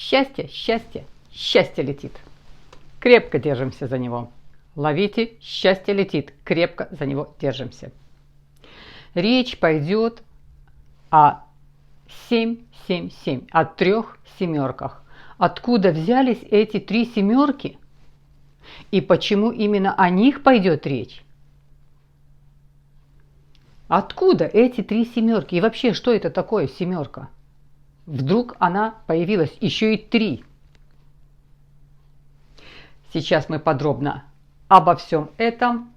Счастье, счастье, счастье летит. Крепко держимся за него. Ловите, счастье летит. Крепко за него держимся. Речь пойдет о 7-7-7, о 3 семерках. Откуда взялись эти 3 семерки? И почему именно о них пойдет речь? Откуда эти 3 семерки? И вообще, что это такое семерка? Вдруг она появилась, еще и 3. Сейчас мы подробно обо всем этом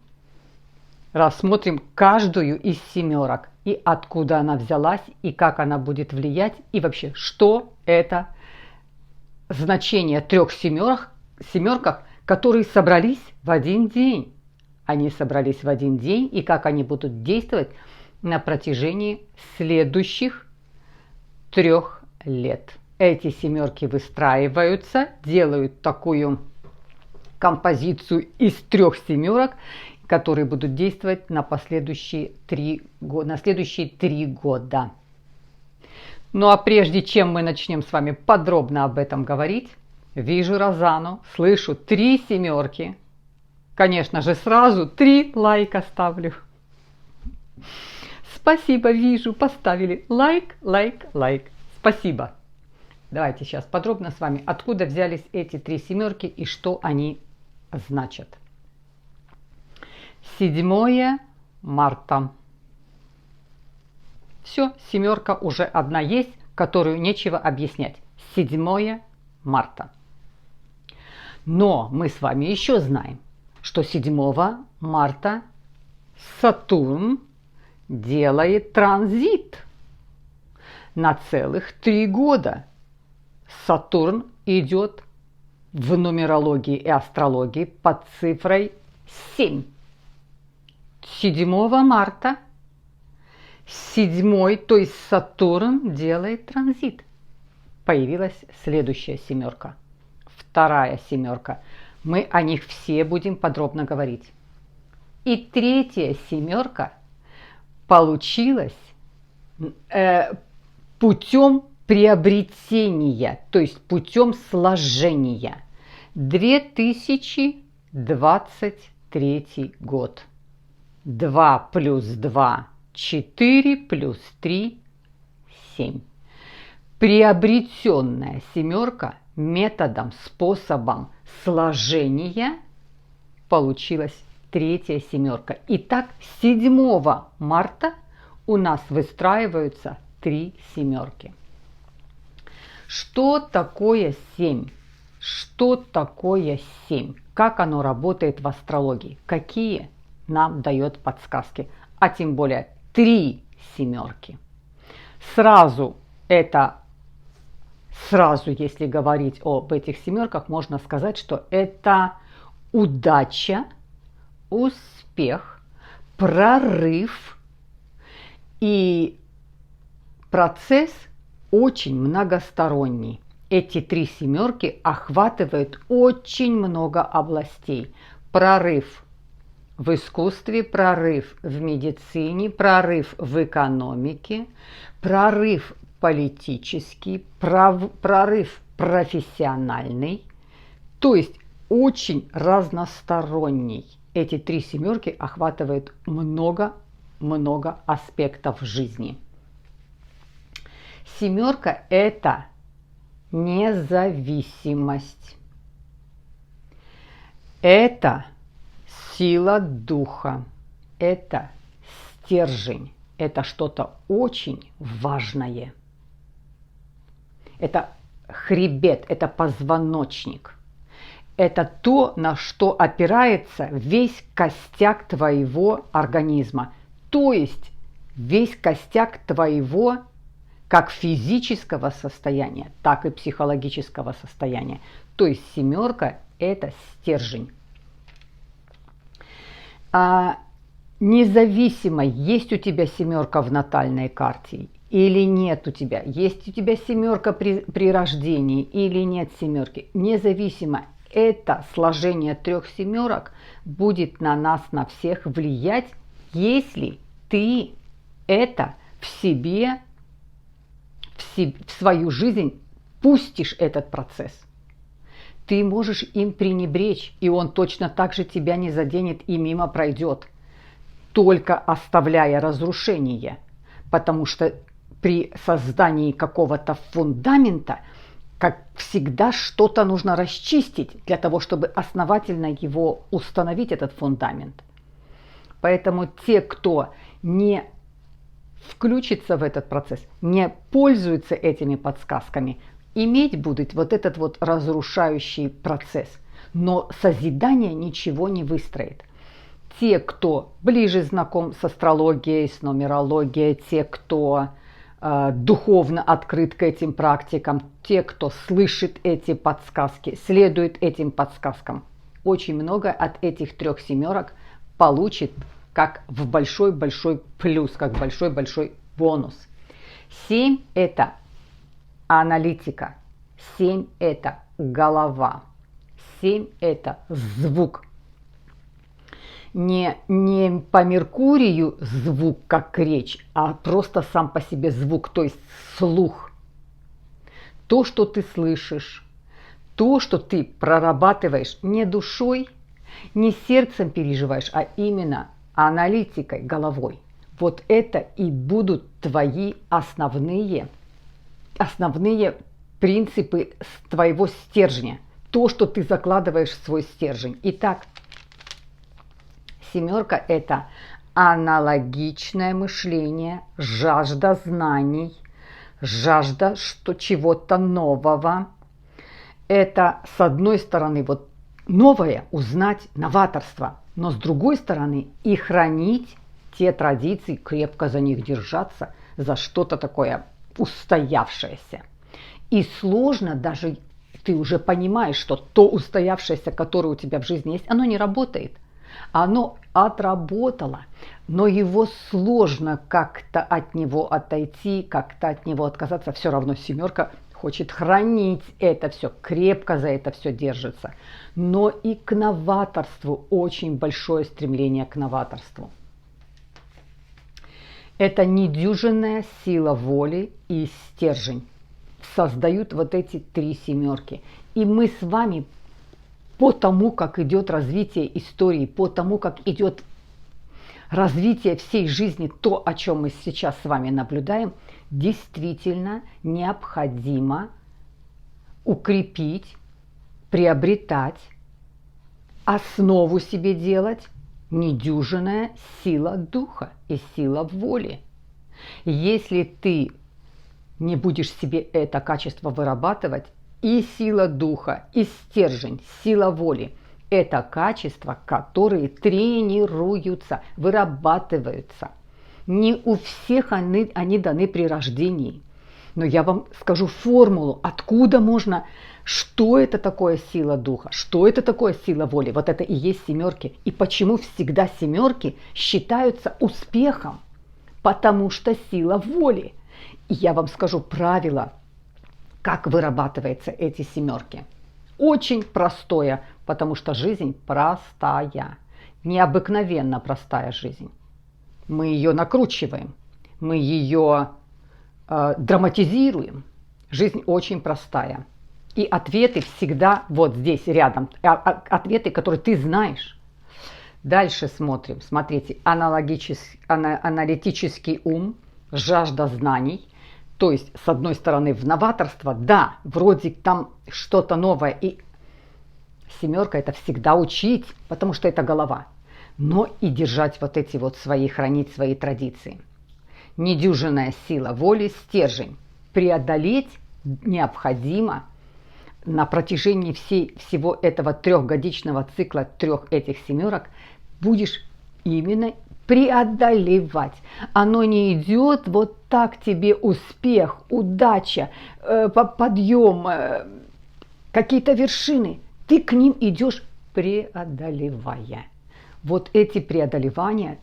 рассмотрим каждую из семерок. И откуда она взялась, и как она будет влиять, и вообще, что это значение 3 семерках, которые собрались в один день. Они собрались в один день, и как они будут действовать на протяжении следующих 3 лет. Эти семерки выстраиваются, делают такую композицию из 3 семерок, которые будут действовать на следующие 3 года. Ну а прежде чем мы начнем с вами подробно об этом говорить, вижу Розану, слышу 3 семерки. Конечно же, сразу 3 лайка ставлю. Спасибо, вижу, поставили лайк, лайк, лайк. Спасибо. Давайте сейчас подробно с вами, откуда взялись эти 3 семерки и что они значат. 7 марта. Все, семерка уже одна есть, которую нечего объяснять. 7 марта. Но мы с вами еще знаем, что 7 марта Сатурн делает транзит на целых 3 года. Сатурн идет в нумерологии и астрологии под цифрой 7. 7 марта 7, то есть Сатурн делает транзит. Появилась следующая семерка. 2 семерка. Мы о них все будем подробно говорить. И 3 семерка получилась путем приобретения, то есть путем сложения. 2023 год. 2 плюс 2 – 4 плюс 3 – 7. Приобретенная семерка методом, способом сложения получилась 3 семерка. Итак, 7 марта у нас выстраиваются 3 семерки. Что такое 7? Что такое 7? Как оно работает в астрологии? Какие нам дает подсказки? А тем более 3 семерки. Сразу, если говорить об этих семерках, можно сказать, что это удача, успех, прорыв и процесс очень многосторонний. Эти 3 семерки охватывают очень много областей. Прорыв в искусстве, прорыв в медицине, прорыв в экономике, прорыв политический, прорыв профессиональный, то есть очень разносторонний. Эти 3 семерки охватывают много аспектов жизни. Семерка – это независимость. Это сила духа. Это стержень. Это что-то очень важное. Это хребет, это позвоночник. Это то, на что опирается весь костяк твоего организма. То есть весь костяк твоего как физического состояния, так и психологического состояния. То есть семерка – это стержень. Независимо, есть у тебя семерка в натальной карте или нет у тебя, есть у тебя семерка при рождении или нет семерки, независимо, это сложение 3 семерок будет на нас, на всех влиять, если ты это в себе, в свою жизнь запустишь этот процесс, ты можешь им пренебречь, и он точно так же тебя не заденет и мимо пройдет, только оставляя разрушение. Потому что при создании какого-то фундамента, как всегда, что-то нужно расчистить для того, чтобы основательно его установить, этот фундамент. Поэтому те, кто не включится в этот процесс, не пользуется этими подсказками, иметь будет вот этот вот разрушающий процесс, но созидание ничего не выстроит. Те, кто ближе знаком с астрологией, с нумерологией, те, кто духовно открыт к этим практикам, те, кто слышит эти подсказки, следует этим подсказкам, очень много от этих 3 семерок получит как в большой-большой плюс, как большой-большой бонус. 7 – это аналитика, 7 – это голова, 7 – это звук. Не по Меркурию звук, как речь, а просто сам по себе звук, то есть слух. То, что ты слышишь, то, что ты прорабатываешь не душой, не сердцем переживаешь, а именно аналитикой, головой. Вот это и будут твои основные принципы твоего стержня. То, что ты закладываешь в свой стержень. Итак, 7 – это аналогичное мышление, жажда знаний, жажда чего-то нового. Это, с одной стороны, вот новое узнать, новаторство, но с другой стороны и хранить те традиции, крепко за них держаться, за что-то такое устоявшееся. И сложно даже, ты уже понимаешь, что то устоявшееся, которое у тебя в жизни есть, оно не работает. Оно отработало, но его сложно как-то от него отойти, как-то от него отказаться. Все равно 7 хочет хранить это все, крепко за это все держится. Но и к новаторству, очень большое стремление к новаторству. Это недюжинная сила воли и стержень создают вот эти 3 семерки. И мы с вами по тому, как идет развитие истории, по тому, как идет развитие всей жизни, то, о чем мы сейчас с вами наблюдаем, действительно необходимо укрепить, приобретать, основу себе делать недюжинная сила духа и сила воли. Если ты не будешь себе это качество вырабатывать, и сила духа, и стержень, сила воли – это качества, которые тренируются, вырабатываются. Не у всех они даны при рождении. Но я вам скажу формулу, откуда можно, что это такое сила духа, что это такое сила воли. Вот это и есть 7. И почему всегда 7 считаются успехом? Потому что сила воли. И я вам скажу правило, как вырабатываются эти 7. Очень простое, потому что жизнь простая, необыкновенно простая жизнь. Мы ее накручиваем, мы ее драматизируем. Жизнь очень простая. И ответы всегда вот здесь рядом. Ответы, которые ты знаешь. Дальше смотрим. Смотрите, аналитический ум, жажда знаний. То есть, с одной стороны, в новаторство, да, вроде там что-то новое. И 7 – это всегда учить, потому что это голова. Но и держать вот эти вот свои, хранить свои традиции. Недюжинная сила воли, стержень. Преодолеть необходимо на протяжении всего этого 3-годичного цикла 3 этих 7 будешь именно преодолевать. Оно не идет вот так тебе успех, удача, подъем, какие-то вершины. Ты к ним идешь преодолевая. Вот эти преодолевания,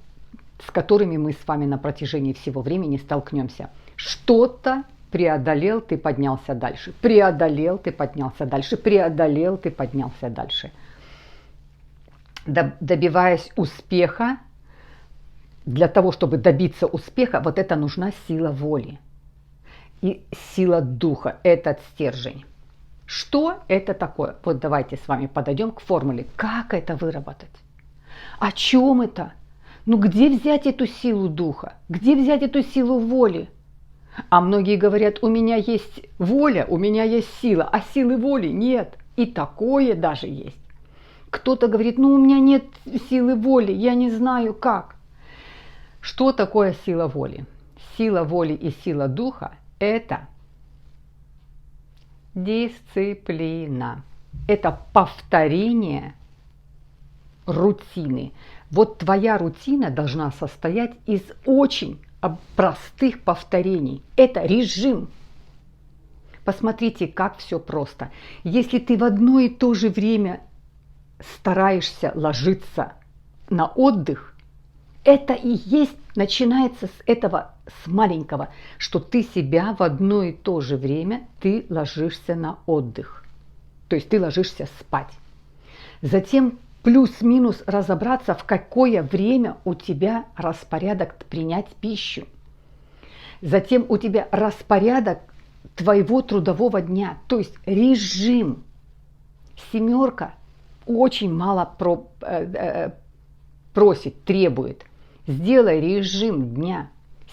с которыми мы с вами на протяжении всего времени столкнемся. Что-то преодолел, ты поднялся дальше. Преодолел, ты поднялся дальше. Преодолел, ты поднялся дальше. Добиваясь успеха, для того, чтобы добиться успеха, вот это нужна сила воли. и сила духа, этот стержень. Что это такое? Вот давайте с вами подойдем к формуле. Как это выработать? О чем это? Ну где взять эту силу духа? Где взять эту силу воли? А многие говорят, у меня есть воля, у меня есть сила, а силы воли нет. И такое даже есть. Кто-то говорит, ну у меня нет силы воли, я не знаю как. Что такое сила воли? Сила воли и сила духа – это дисциплина. Это повторение рутины. Вот твоя рутина должна состоять из очень простых повторений. Это режим. Посмотрите, как все просто. Если ты в одно и то же время стараешься ложиться на отдых, это и есть, начинается с этого, с маленького, что ты себя в одно и то же время ты ложишься на отдых. То есть ты ложишься спать. Затем плюс-минус разобраться, в какое время у тебя распорядок принять пищу. Затем у тебя распорядок твоего трудового дня, то есть режим. Семерка очень мало просит, требует. Сделай режим дня.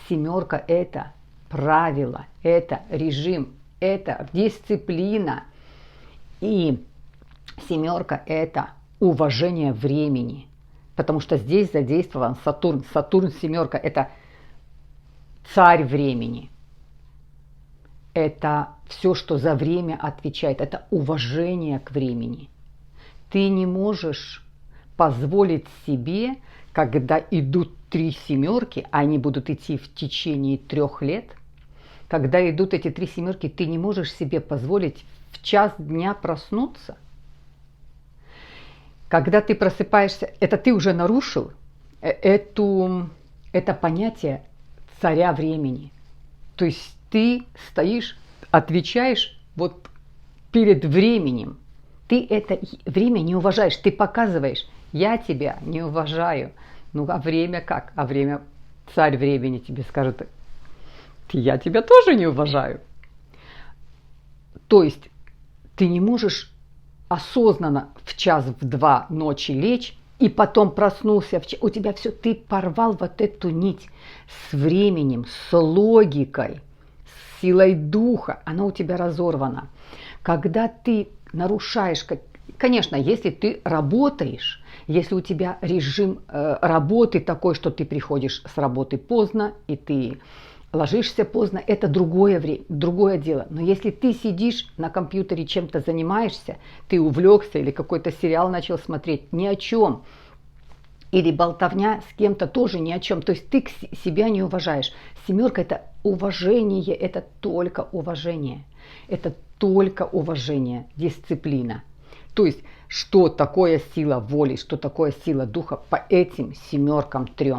Семерка – это правило, это режим, это дисциплина. И семерка – это уважение времени, потому что здесь задействован Сатурн. Сатурн семерка – это царь времени. Это все, что за время отвечает, это уважение к времени. Ты не можешь позволить себе, когда идут 3 семерки, а они будут идти в течение 3 лет, когда идут эти 3 семерки, ты не можешь себе позволить в час дня проснуться. Когда ты просыпаешься, это ты уже нарушил это понятие царя времени. То есть ты стоишь, отвечаешь вот перед временем. Ты это время не уважаешь, ты показываешь, я тебя не уважаю. Ну а время как? А время, царь времени тебе скажет, я тебя тоже не уважаю. То есть ты не можешь осознанно в час, в 2 ночи лечь и потом проснулся, у тебя все, ты порвал вот эту нить с временем, с логикой, с силой духа, она у тебя разорвана. Когда ты нарушаешь, конечно, если ты работаешь, если у тебя режим работы такой, что ты приходишь с работы поздно и ты ложишься поздно, это другое дело. Но если ты сидишь на компьютере, чем-то занимаешься, ты увлекся или какой-то сериал начал смотреть, ни о чем, или болтовня с кем-то тоже ни о чем, то есть ты себя не уважаешь. Семерка – это уважение, это только уважение. Это только уважение, дисциплина. То есть, что такое сила воли, что такое сила духа по этим семеркам 3?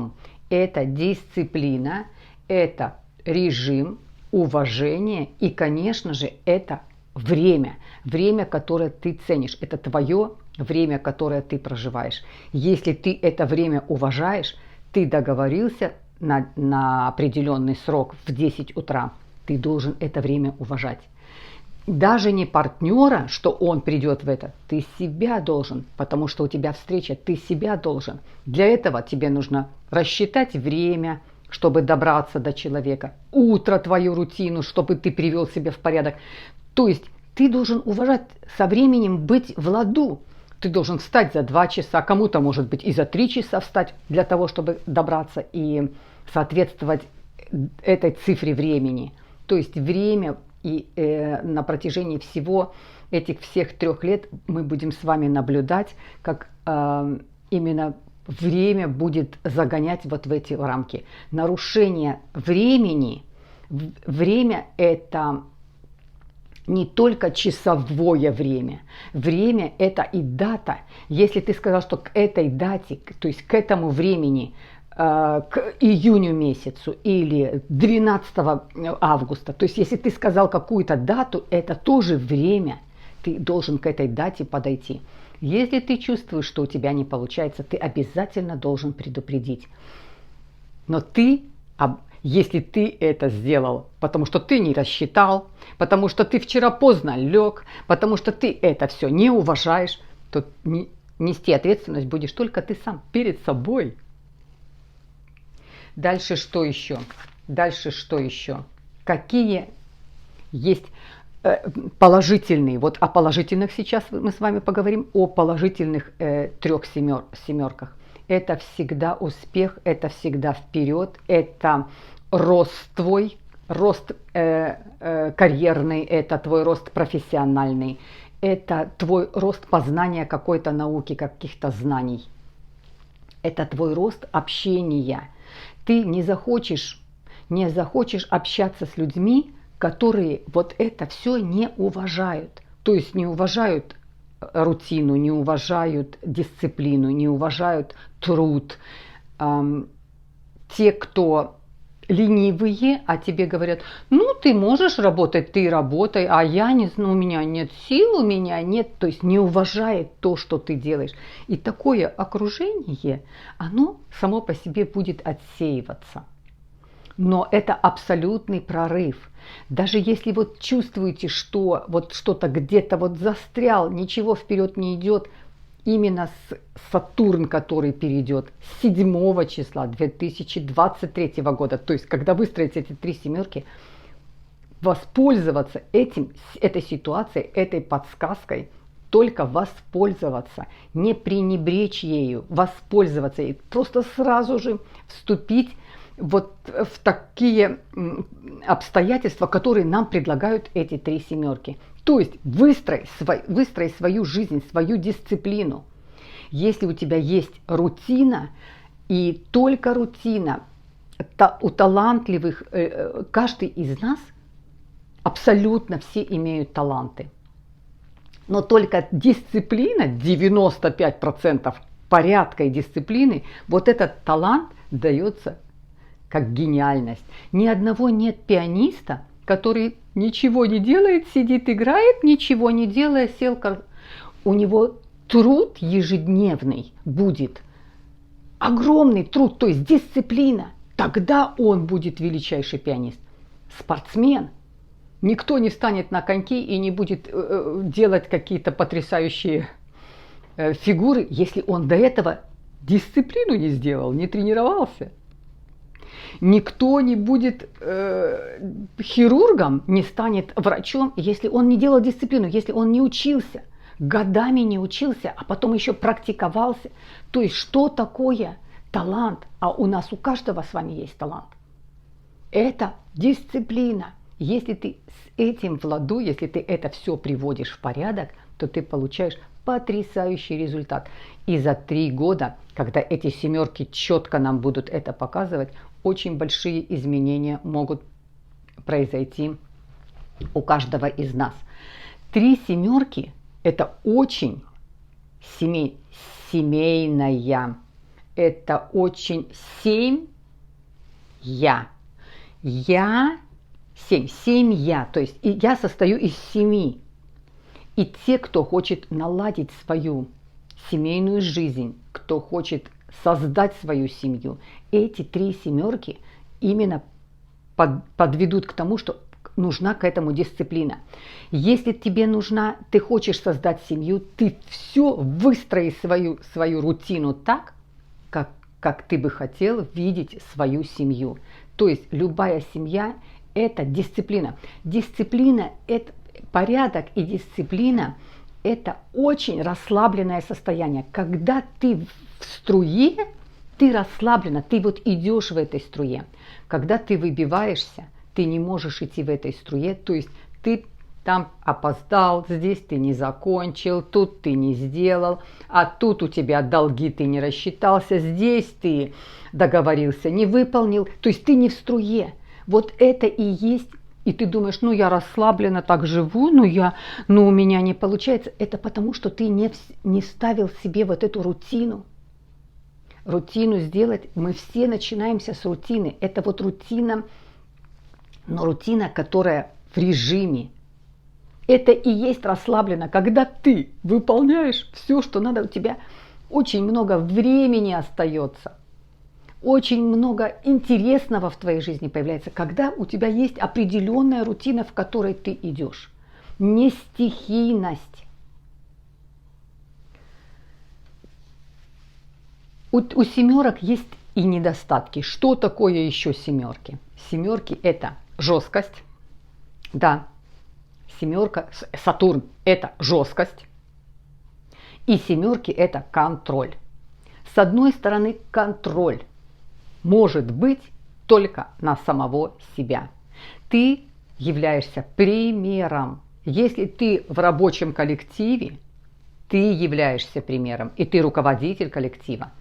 Это дисциплина, это режим, уважение и, конечно же, это время. Время, которое ты ценишь. Это твое время, которое ты проживаешь. Если ты это время уважаешь, ты договорился на определенный срок в 10 утра, ты должен это время уважать. Даже не партнера, что он придет в это, ты себя должен, потому что у тебя встреча, ты себя должен. Для этого тебе нужно рассчитать время, чтобы добраться до человека, утро, твою рутину, чтобы ты привел себя в порядок. То есть ты должен уважать, со временем быть в ладу. Ты должен встать за 2 часа, кому-то может быть и за 3 часа встать для того, чтобы добраться и соответствовать этой цифре времени. То есть время и на протяжении всего этих всех 3 лет мы будем с вами наблюдать, как именно время будет загонять вот в эти рамки. Нарушение времени, время это не только часовое время. Время это и дата. Если ты сказал, что к этой дате, то есть к этому времени, к июню месяцу или 12 августа, то есть если ты сказал какую-то дату, это тоже время. Ты должен к этой дате подойти. Если ты чувствуешь, что у тебя не получается, ты обязательно должен предупредить. Но ты, Если ты это сделал, потому что ты не рассчитал, потому что ты вчера поздно лег, потому что ты это все не уважаешь, то нести ответственность будешь только ты сам перед собой. Дальше что еще? Дальше что еще? Какие есть положительные? Вот о положительных сейчас мы с вами поговорим, о положительных трех семерках. Это всегда успех, это всегда вперед, это рост твой, рост карьерный, это твой рост профессиональный, это твой рост познания какой-то науки, каких-то знаний. Это твой рост общения. Ты не захочешь общаться с людьми, которые вот это все не уважают. То есть не уважают рутину, не уважают дисциплину, не уважают труд. Те, кто ленивые, а тебе говорят, ну ты можешь работать, ты работай, а я не знаю, у меня нет сил, у меня нет, то есть не уважает то, что ты делаешь. И такое окружение, оно само по себе будет отсеиваться. Но это абсолютный прорыв. Даже если вот чувствуете, что вот что-то где-то вот застрял, ничего вперед не идет, именно Сатурн, который перейдет 7 числа 2023 года, то есть когда выстроите эти три семерки, воспользоваться этой ситуацией, этой подсказкой, только воспользоваться, не пренебречь ею, воспользоваться и просто сразу же вступить вот в такие обстоятельства, которые нам предлагают эти три семерки. То есть выстрой свою жизнь, свою дисциплину. Если у тебя есть рутина, и только рутина, у талантливых, каждый из нас, абсолютно все имеют таланты. Но только дисциплина, 95% порядка и дисциплины, вот этот талант дается как гениальность. Ни одного нет пианиста, который ничего не делает, сидит, играет, ничего не делая, сел. У него труд ежедневный будет. Огромный труд, то есть дисциплина. Тогда он будет величайший пианист. Спортсмен. Никто не встанет на коньки и не будет делать какие-то потрясающие фигуры, если он до этого дисциплину не сделал, не тренировался. Никто не будет хирургом, не станет врачом, если он не делал дисциплину, если он не учился, годами не учился, а потом еще практиковался. То есть что такое талант? А у нас у каждого с вами есть талант. Это дисциплина. Если ты с этим в ладу, если ты это все приводишь в порядок, то ты получаешь потрясающий результат. И за 3 года, когда эти семерки четко нам будут это показывать, очень большие изменения могут произойти у каждого из нас. 3 семерки – это очень семейная. Это очень семья. Семья, то есть я состою из 7. И те, кто хочет наладить свою семейную жизнь, кто хочет создать свою семью, эти 3 семерки именно подведут к тому, что нужна к этому дисциплина. Если тебе нужна, ты хочешь создать семью, ты все выстрои свою рутину так, как ты бы хотел видеть свою семью. То есть любая семья – это дисциплина. Дисциплина – это порядок, и дисциплина – это очень расслабленное состояние. Когда ты в струе, ты расслаблена, ты вот идешь в этой струе. Когда ты выбиваешься, ты не можешь идти в этой струе, то есть ты там опоздал, здесь ты не закончил, тут ты не сделал, а тут у тебя долги, ты не рассчитался, здесь ты договорился, не выполнил, то есть ты не в струе. Вот это и есть. И ты думаешь, ну я расслабленно так живу, но у меня не получается. Это потому, что ты не ставил себе вот эту рутину. Рутину сделать, мы все начинаемся с рутины. Это вот рутина, но рутина, которая в режиме. Это и есть расслабленно, когда ты выполняешь все, что надо, у тебя очень много времени остается. очень много интересного в твоей жизни появляется, когда у тебя есть определенная рутина, в которой ты идешь. Не стихийность. У семерок есть и недостатки. Что такое еще семерки? Семерки – это жесткость. Да, семерка, Сатурн – это жесткость. И семерки – это контроль. С одной стороны, контроль может быть только на самого себя. Ты являешься примером. Если ты в рабочем коллективе, ты являешься примером, и ты руководитель коллектива.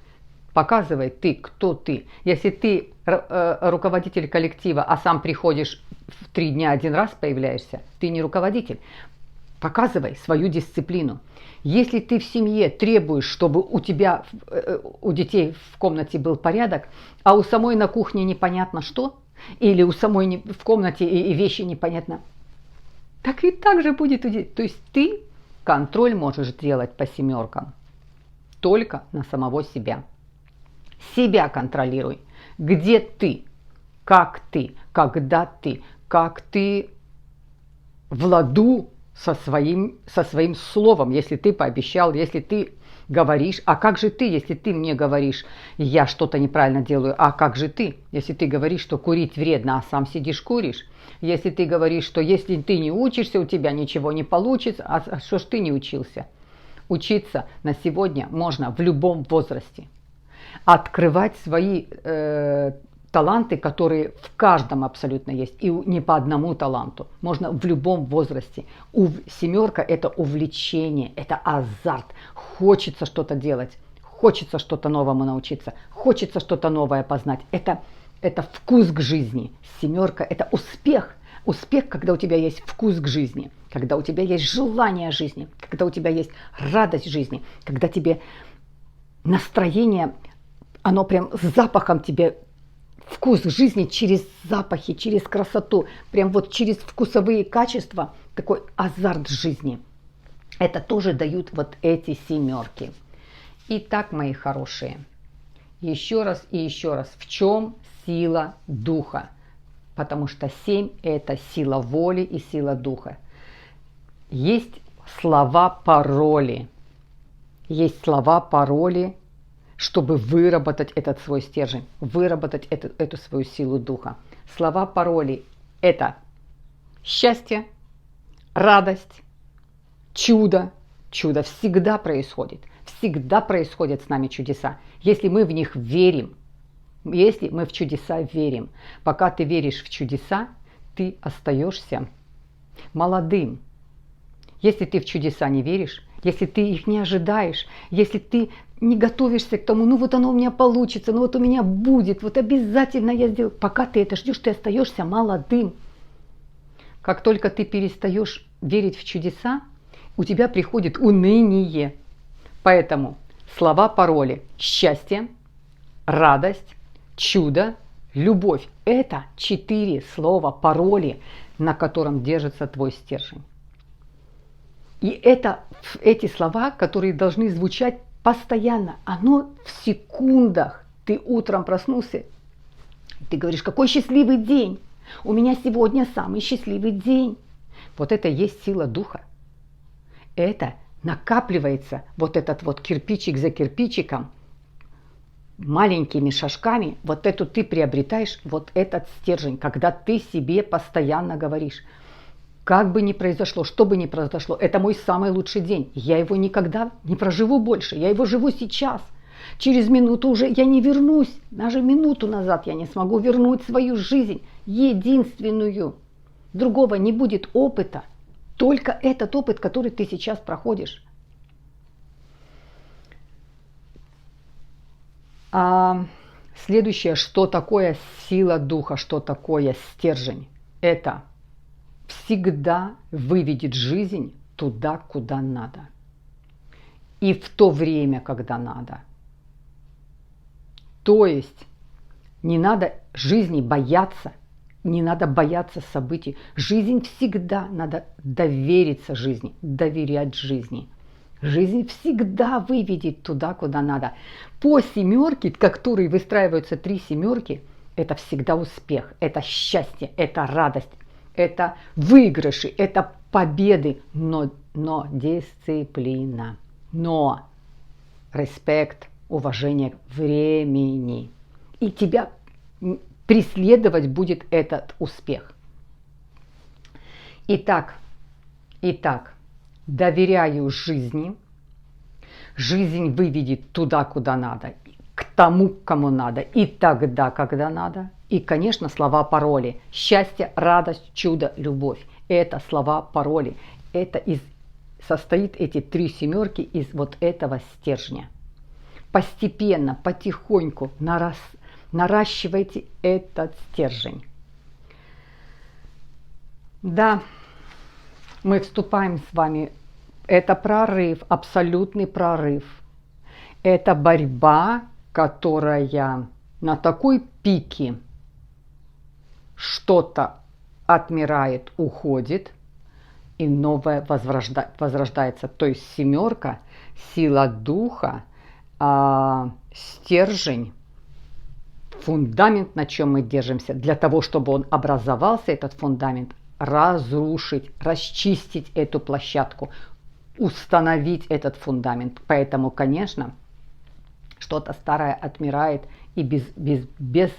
Показывай ты, кто ты. Если ты руководитель коллектива, а сам приходишь в 3 дня 1 раз появляешься, ты не руководитель. Показывай свою дисциплину. Если ты в семье требуешь, чтобы у тебя, у детей в комнате был порядок, а у самой на кухне непонятно что, или у самой в комнате и вещи непонятно, так и так же будет у детей. То есть ты контроль можешь делать по семеркам только на самого себя. Себя контролируй. Где ты? Как ты? Когда ты? Как ты в ладу со своим словом, если ты пообещал, если ты говоришь. А как же ты, если ты мне говоришь, я что-то неправильно делаю? А как же ты, если ты говоришь, что курить вредно, а сам сидишь куришь? Если ты говоришь, что если ты не учишься, у тебя ничего не получится, а что ж ты не учился? Учиться на сегодня можно в любом возрасте. Открывать свои таланты, которые в каждом абсолютно есть, и не по одному таланту. Можно в любом возрасте. Семерка – это увлечение, это азарт. Хочется что-то делать, хочется что-то новому научиться, хочется что-то новое познать. Это вкус к жизни. Семерка – это успех. Успех, когда у тебя есть вкус к жизни, когда у тебя есть желание жизни, когда у тебя есть радость жизни, когда тебе настроение, оно прям с запахом тебе, вкус жизни через запахи, через красоту, прям вот через вкусовые качества, такой азарт жизни. Это тоже дают вот эти семерки. Итак, мои хорошие, еще раз и еще раз, в чем сила духа? Потому что 7 – это сила воли и сила духа. Есть слова-пароли. Есть слова-пароли, чтобы выработать этот свой стержень, выработать эту свою силу духа. Слова-пароли – это счастье, радость, чудо. Чудо всегда происходит. Всегда происходят с нами чудеса, если мы в них верим. Если мы в чудеса верим. Пока ты веришь в чудеса, ты остаешься молодым. Если ты в чудеса не веришь, если ты их не ожидаешь, если ты не готовишься к тому, ну вот оно у меня получится, ну вот у меня будет, вот обязательно я сделаю. Пока ты это ждешь, ты остаешься молодым. Как только ты перестаешь верить в чудеса, у тебя приходит уныние. Поэтому слова-пароли: счастье, радость, чудо, любовь. Это 4 слова-пароли, на котором держится твой стержень. И это эти слова, которые должны звучать постоянно. Оно в секундах. Ты утром проснулся, ты говоришь: какой счастливый день. У меня сегодня самый счастливый день. Вот это и есть сила духа. Это накапливается, вот этот вот кирпичик за кирпичиком, маленькими шажками, вот эту ты приобретаешь, вот этот стержень, когда ты себе постоянно говоришь: как бы ни произошло, что бы ни произошло, это мой самый лучший день. Я его никогда не проживу больше, я его живу сейчас. Через минуту уже я не вернусь, даже минуту назад я не смогу вернуть свою жизнь, единственную. Другого не будет опыта, только этот опыт, который ты сейчас проходишь. А следующее, что такое сила духа, что такое стержень? Это всегда выведет жизнь туда, куда надо. И в то время, когда надо. То есть не надо жизни бояться, не надо бояться событий. Жизнь всегда, надо довериться жизни, доверять жизни. Жизнь всегда выведет туда, куда надо. По семерке, которые выстраиваются 3 семерки, это всегда успех, это счастье, это радость, это выигрыши, это победы, но дисциплина, но респект, уважение к времени. И тебя преследовать будет этот успех. Итак, доверяю жизни. Жизнь выведет туда, куда надо, к тому, кому надо, и тогда, когда надо. И, конечно, слова-пароли. Счастье, радость, чудо, любовь. Это слова-пароли. Это состоит эти 3 семерки из вот этого стержня. Постепенно, потихоньку наращивайте этот стержень. Да, мы вступаем с вами. Это прорыв, абсолютный прорыв. Это борьба, которая на такой пике что-то отмирает, уходит, и новое возрождается. То есть семерка, сила духа, стержень, фундамент, на чем мы держимся. Для того, чтобы он образовался, этот фундамент, разрушить, расчистить эту площадку, установить этот фундамент. Поэтому, конечно, что-то старое отмирает, и без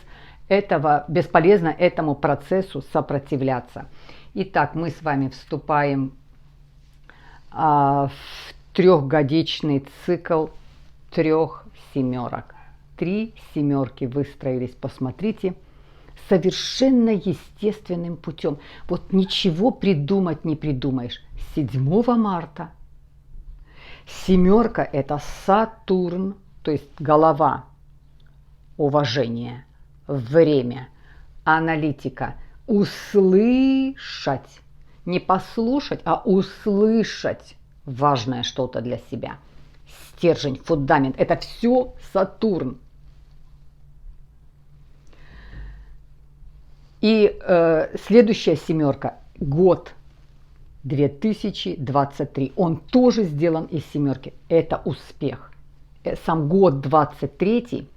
этого бесполезно этому процессу сопротивляться. Итак, мы с вами вступаем в 3-годичный цикл 3 семерок. 3 семерки выстроились, посмотрите, совершенно естественным путем. Вот ничего придумать не придумаешь. 7 марта. Семерка – это Сатурн, то есть голова, уважение, время, аналитика. Услышать, не послушать, а услышать важное что-то для себя. Стержень, фундамент – это все Сатурн. И следующая семерка – год 2023. Он тоже сделан из семерки. Это успех. Сам год 23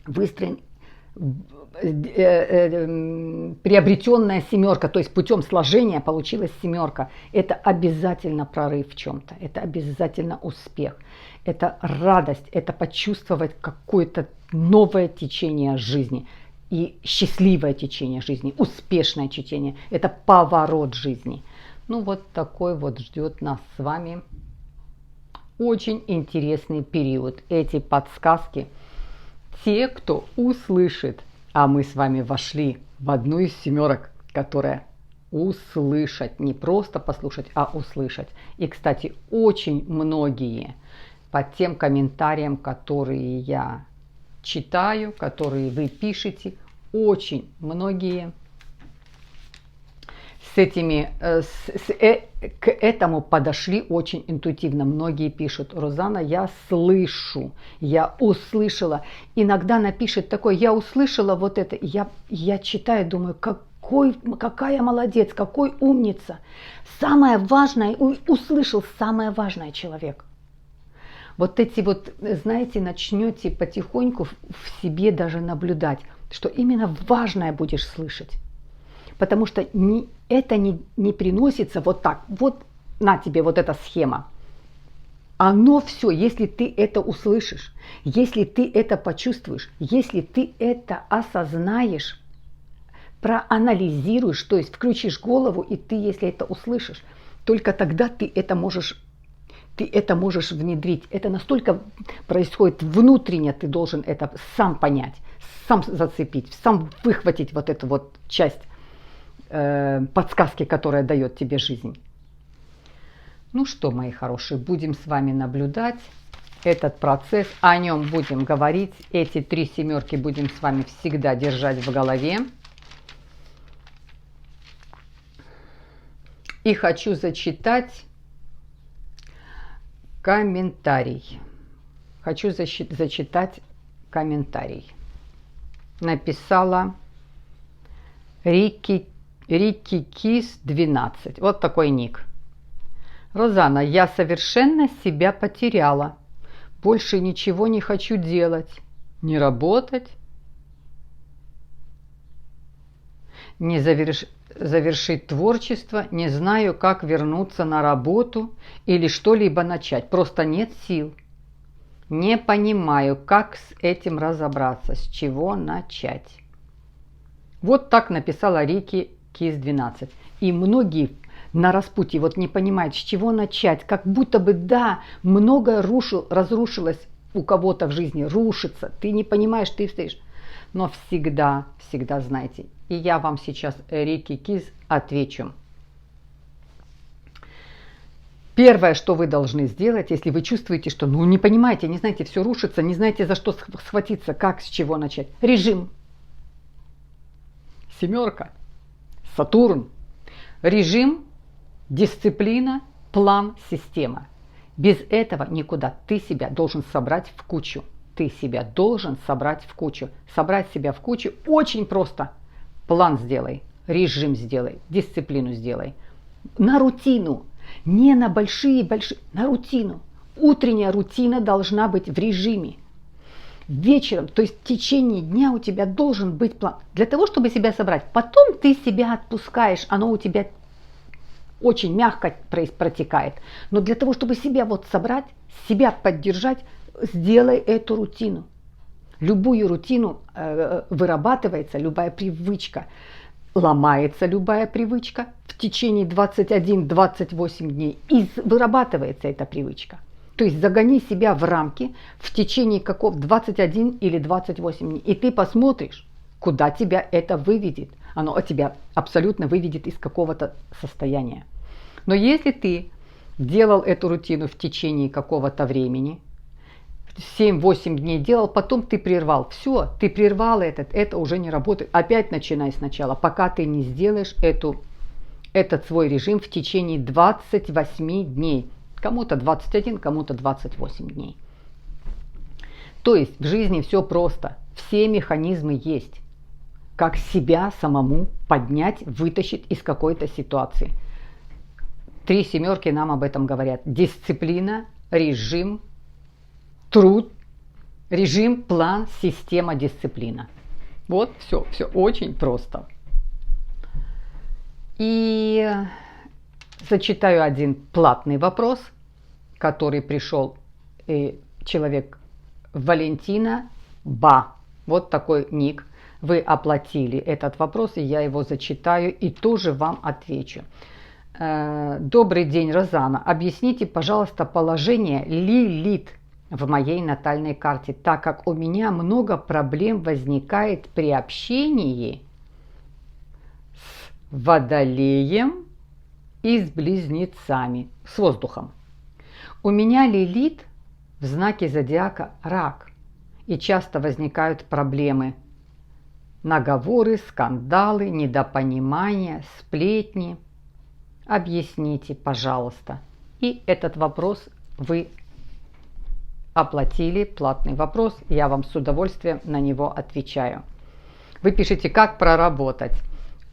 выстроен, приобретенная семерка, то есть путем сложения получилась семерка. Это обязательно прорыв в чем-то. Это обязательно успех. Это радость. Это почувствовать какое-то новое течение жизни. И счастливое течение жизни, успешное течение. Это поворот жизни. Ну вот такой вот ждет нас с вами очень интересный период. Эти подсказки, те, кто услышит, а мы с вами вошли в одну из семерок, которая услышать, не просто послушать, а услышать. И, кстати, очень многие по тем комментариям, которые я читаю, которые вы пишете, очень многие к этому подошли очень интуитивно. Многие пишут: Розанна, я слышу, я услышала. Иногда напишет такое: я услышала вот это. Я читаю, думаю, какая молодец, какой умница. Самое важное, услышал самое важное человек. Вот эти вот, знаете, начнете потихоньку в себе даже наблюдать, что именно важное будешь слышать. Потому что это не приносится вот так. Вот на тебе вот эта схема. Оно все, если ты это услышишь, если ты это почувствуешь, если ты это осознаешь, проанализируешь, то есть включишь голову, и ты, если это услышишь, только тогда ты это можешь внедрить. Это настолько происходит внутренне, ты должен это сам понять, сам зацепить, сам выхватить вот эту вот часть подсказки, которая дает тебе жизнь. Ну что, мои хорошие, будем с вами наблюдать этот процесс, о нем будем говорить. Эти 3 семерки будем с вами всегда держать в голове. И хочу зачитать комментарий. Хочу зачитать комментарий. Написала Рикки Кис 12. Вот такой ник. Розана, я совершенно себя потеряла. Больше ничего не хочу делать. Не работать, не завершить творчество, не знаю, как вернуться на работу или что-либо начать. Просто нет сил. Не понимаю, как с этим разобраться, с чего начать. Вот так написала Рики Кис 12. И многие на распутье вот не понимают, с чего начать. Как будто бы, да, многое разрушилось у кого-то в жизни, рушится. Ты не понимаешь, ты стоишь. Но всегда, всегда знайте. И я вам сейчас, Рики Кис, отвечу. Первое, что вы должны сделать, если вы чувствуете, что не понимаете, не знаете, все рушится, не знаете, за что схватиться, как, с чего начать. Режим. Семерка. Сатурн. Режим, дисциплина, план, система. Без этого никуда. Ты себя должен собрать в кучу. Ты себя должен собрать в кучу. Собрать себя в кучу очень просто. План сделай, режим сделай, дисциплину сделай. На рутину. Не на большие, на рутину. Утренняя рутина должна быть в режиме. Вечером, то есть в течение дня у тебя должен быть план. Для того, чтобы себя собрать. Потом ты себя отпускаешь, оно у тебя очень мягко протекает. Но для того, чтобы себя вот собрать, себя поддержать, сделай эту рутину. Любую рутину вырабатывается, любая привычка. Ломается любая привычка в течение 21-28 дней и вырабатывается эта привычка. То есть загони себя в рамки в течение 21 или 28 дней, и ты посмотришь, куда тебя это выведет. Оно тебя абсолютно выведет из какого-то состояния. Но если ты делал эту рутину в течение какого-то времени, 7-8 дней делал, потом ты прервал. Все, ты прервал это уже не работает. Опять начинай сначала, пока ты не сделаешь этот свой режим в течение 28 дней. Кому-то 21, кому-то 28 дней. То есть в жизни все просто. Все механизмы есть. Как себя самому поднять, вытащить из какой-то ситуации. 3 семерки нам об этом говорят. Дисциплина, режим, труд, режим, план, система, дисциплина. Вот все очень просто. И зачитаю один платный вопрос, который пришел человек Валентина Ба. Вот такой ник. Вы оплатили этот вопрос, и я его зачитаю и тоже вам отвечу. Добрый день, Розана. Объясните, пожалуйста, положение Лилит в моей натальной карте, так как у меня много проблем возникает при общении с Водолеем и с Близнецами, с воздухом. У меня Лилит в знаке зодиака Рак, и часто возникают проблемы, наговоры, скандалы, недопонимания, сплетни. Объясните, пожалуйста. И этот вопрос вы оплатили, платный вопрос, я вам с удовольствием на него отвечаю. Вы пишете, как проработать.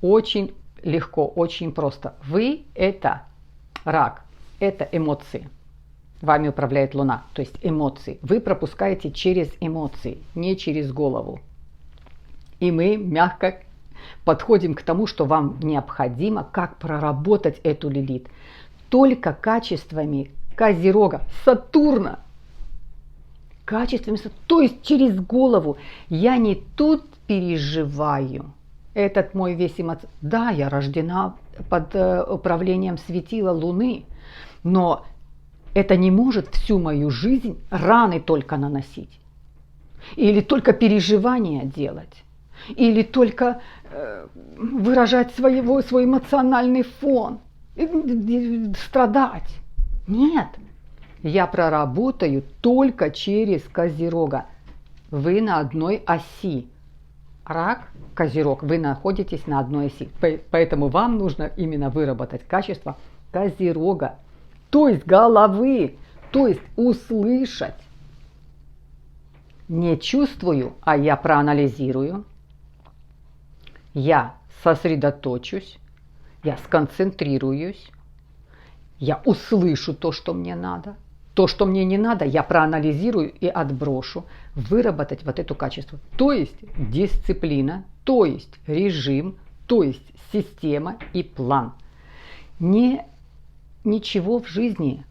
Очень легко, очень просто. Вы – это Рак, это эмоции. Вами управляет Луна, то есть эмоции. Вы пропускаете через эмоции, не через голову. И мы мягко подходим к тому, что вам необходимо, как проработать эту Лилит. Только качествами Козерога, Сатурна. Качествами, то есть через голову. Я не тут переживаю. Этот мой весь эмоциональный. Да, я рождена под управлением светила Луны, но это не может всю мою жизнь раны только наносить. Или только переживания делать. Или только выражать свой эмоциональный фон. Страдать. Нет. Я проработаю только через Козерога. Вы на одной оси. Рак, Козерог, вы находитесь на одной оси. Поэтому вам нужно именно выработать качество Козерога. То есть головы. То есть услышать. Не чувствую, а я проанализирую. Я сосредоточусь. Я сконцентрируюсь. Я услышу то, что мне надо. То, что мне не надо, я проанализирую и отброшу. Выработать вот это качество. То есть дисциплина, то есть режим, то есть система и план. Ничего в жизни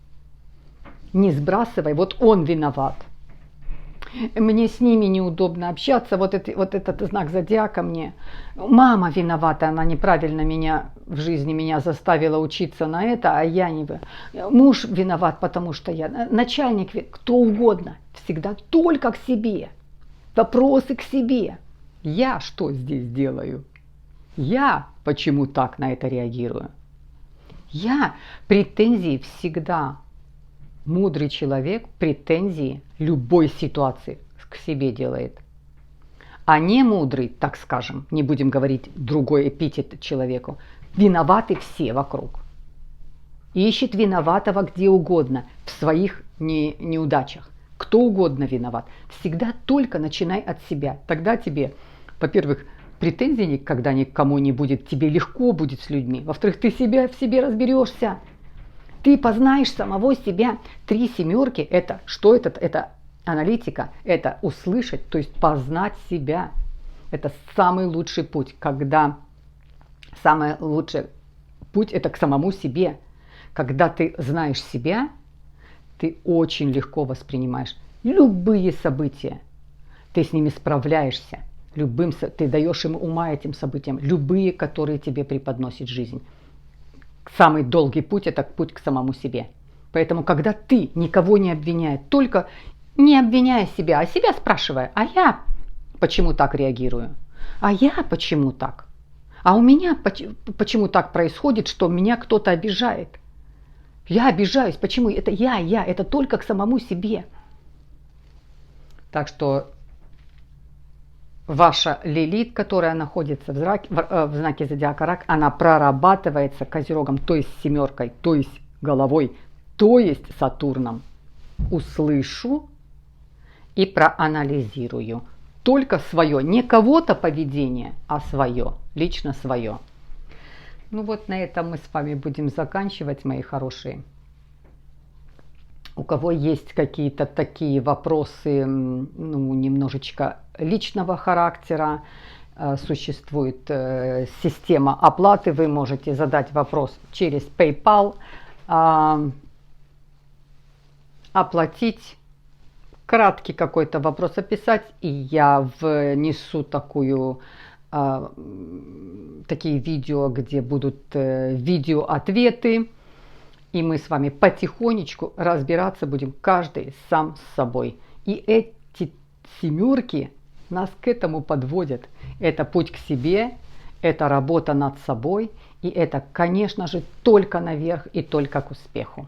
не сбрасывай, вот он виноват. Мне с ними неудобно общаться, вот этот знак зодиака мне. Мама виновата, она неправильно в жизни меня заставила учиться на это, а я не... Муж виноват, потому что я... Начальник, кто угодно, всегда только к себе. Вопросы к себе. Я что здесь делаю? Я почему так на это реагирую? Я претензии всегда. Мудрый человек претензии любой ситуации к себе делает. А не мудрый, так скажем, не будем говорить другой эпитет человеку, виноваты все вокруг. Ищет виноватого где угодно, в своих неудачах. Кто угодно виноват. Всегда только начинай от себя. Тогда тебе, во-первых, претензий никогда никому не будет, тебе легко будет с людьми. Во-вторых, ты в себе разберешься. Ты познаешь самого себя. 3 семерки – это что это? Это аналитика, это услышать, то есть познать себя. Это самый лучший путь, когда самый лучший путь – это к самому себе. Когда ты знаешь себя, ты очень легко воспринимаешь любые события. Ты с ними справляешься. Ты даешь им ума этим событиям, любые, которые тебе преподносит жизнь. Самый долгий путь – это путь к самому себе. Поэтому, когда ты никого не обвиняешь, только не обвиняя себя, а себя спрашивая, а я почему так реагирую? А я почему так? А у меня почему так происходит, что меня кто-то обижает? Я обижаюсь, почему? Это это только к самому себе. Так что ваша Лилит, которая находится в знаке зодиака Рак, она прорабатывается Козерогом, то есть семеркой, то есть головой, то есть Сатурном. Услышу и проанализирую. Только свое, не кого-то поведение, а свое, лично свое. Ну вот на этом мы с вами будем заканчивать, мои хорошие. У кого есть какие-то такие вопросы, немножечко личного характера, существует система оплаты, вы можете задать вопрос через PayPal, оплатить, краткий какой-то вопрос описать, и я внесу такие видео, где будут видео-ответы. И мы с вами потихонечку разбираться будем каждый сам с собой. И эти семерки нас к этому подводят. Это путь к себе, это работа над собой. И это, конечно же, только наверх и только к успеху.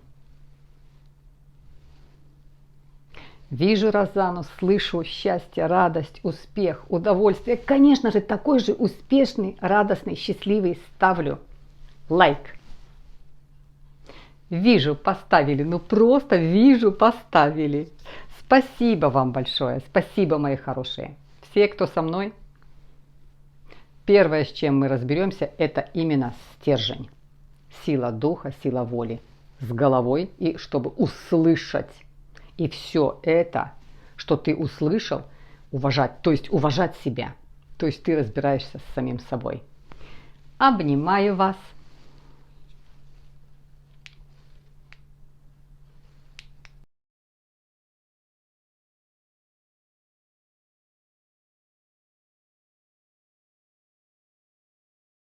Вижу Розану, слышу счастье, радость, успех, удовольствие. Конечно же, такой же успешный, радостный, счастливый ставлю лайк. Вижу, поставили, просто вижу, поставили. Спасибо вам большое, спасибо, мои хорошие. Все, кто со мной. Первое, с чем мы разберемся, это именно стержень. Сила духа, сила воли. С головой, и чтобы услышать. И все это, что ты услышал, уважать. То есть уважать себя. То есть ты разбираешься с самим собой. Обнимаю вас.